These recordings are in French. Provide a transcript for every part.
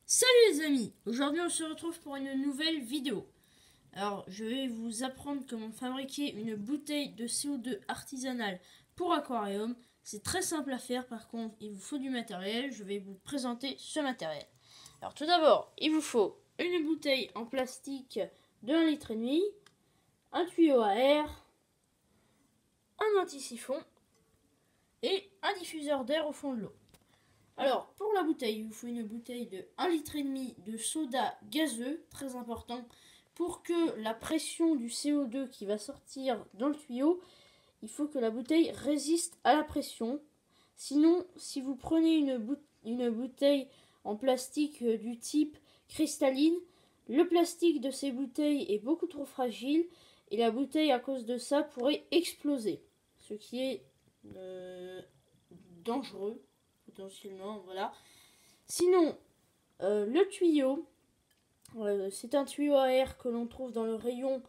Salut les amis, aujourd'hui on se retrouve pour une nouvelle vidéo. Alors je vais vous apprendre comment fabriquer une bouteille de CO2 artisanale pour aquarium. C'est très simple à faire, par contre il vous faut du matériel, je vais vous présenter ce matériel. Alors tout d'abord il vous faut une bouteille en plastique de 1,5 litre, un tuyau à air, un anti-siphon et un diffuseur d'air au fond de l'eau. Alors, pour la bouteille, il vous faut une bouteille de 1,5 litre de soda gazeux, très important, pour que la pression du CO2 qui va sortir dans le tuyau, il faut que la bouteille résiste à la pression. Sinon, si vous prenez une bouteille en plastique du type cristalline, le plastique de ces bouteilles est beaucoup trop fragile et la bouteille, à cause de ça, pourrait exploser, ce qui est dangereux potentiellement, voilà. Sinon, le tuyau, c'est un tuyau à air que l'on trouve dans le rayon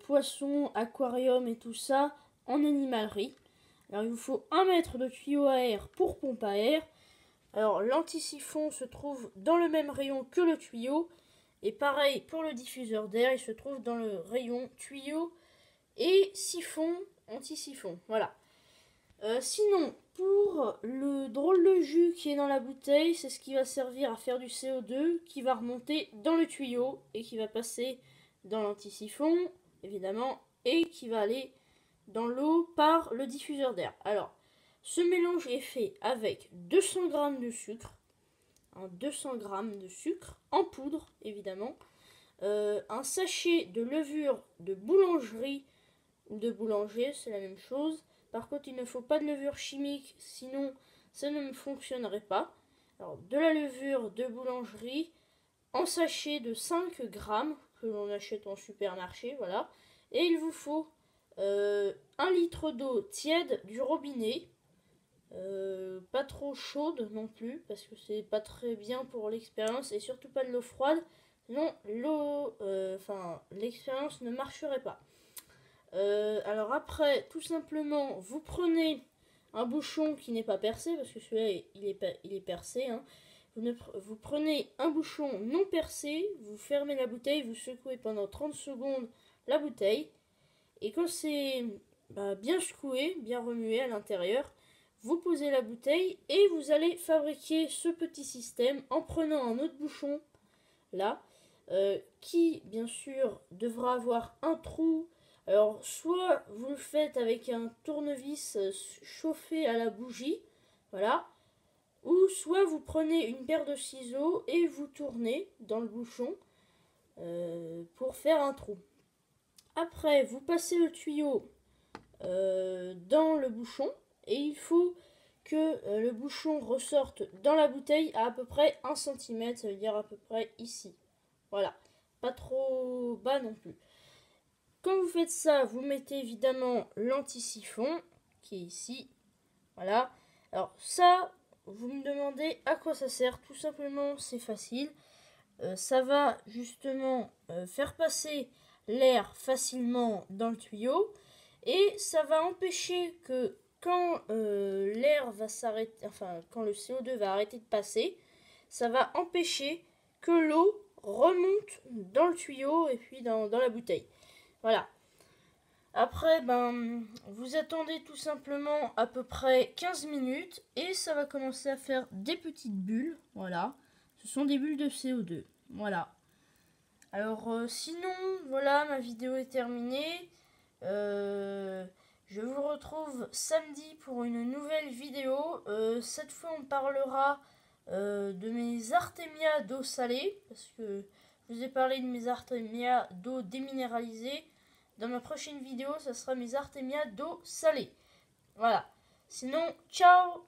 poisson, aquarium et tout ça en animalerie. Alors il vous faut 1 mètre de tuyau à air pour pompe à air. Alors l'anti-siphon se trouve dans le même rayon que le tuyau. Et pareil pour le diffuseur d'air, il se trouve dans le rayon tuyau et siphon, anti-siphon. Voilà. Sinon, pour le drôle de jus qui est dans la bouteille, c'est ce qui va servir à faire du CO2 qui va remonter dans le tuyau et qui va passer dans l'anti-siphon, évidemment, et qui va aller dans l'eau par le diffuseur d'air. Alors, ce mélange est fait avec 200 g de sucre, 200 g de sucre en poudre, évidemment, un sachet de levure de boulangerie ou de boulanger, c'est la même chose. Par contre, il ne faut pas de levure chimique, sinon ça ne fonctionnerait pas. Alors, de la levure de boulangerie en sachet de 5 grammes que l'on achète en supermarché, voilà. Et il vous faut 1 litre d'eau tiède du robinet, pas trop chaude non plus, parce que c'est pas très bien pour l'expérience, et surtout pas de l'eau froide, sinon l'expérience ne marcherait pas. Alors après, tout simplement, vous prenez un bouchon qui n'est pas percé, parce que celui-là, il est percé. Hein. Vous prenez un bouchon non percé, vous fermez la bouteille, vous secouez pendant 30 secondes la bouteille. Et quand c'est bien secoué, bien remué à l'intérieur, vous posez la bouteille et vous allez fabriquer ce petit système en prenant un autre bouchon, là, qui, bien sûr, devra avoir un trou. Alors, soit vous le faites avec un tournevis chauffé à la bougie, voilà, ou soit vous prenez une paire de ciseaux et vous tournez dans le bouchon pour faire un trou. Après, vous passez le tuyau dans le bouchon et il faut que le bouchon ressorte dans la bouteille à peu près 1 cm, ça veut dire à peu près ici. Voilà, pas trop bas non plus. Quand vous faites ça, vous mettez évidemment l'anti-siphon qui est ici. Voilà. Alors ça, vous me demandez à quoi ça sert. Tout simplement, c'est facile. Ça va justement faire passer l'air facilement dans le tuyau. Et ça va empêcher que quand l'air va s'arrêter, enfin quand le CO2 va arrêter de passer, ça va empêcher que l'eau remonte dans le tuyau et puis dans la bouteille. Voilà. Après, vous attendez tout simplement à peu près 15 minutes et ça va commencer à faire des petites bulles. Voilà. Ce sont des bulles de CO2. Voilà. Alors, sinon, voilà, ma vidéo est terminée. Je vous retrouve samedi pour une nouvelle vidéo. Cette fois, on parlera de mes artémias d'eau salée, parce que je vous ai parlé de mes artémias d'eau déminéralisée. Dans ma prochaine vidéo, ça sera mes artémias d'eau salée. Voilà. Sinon, ciao!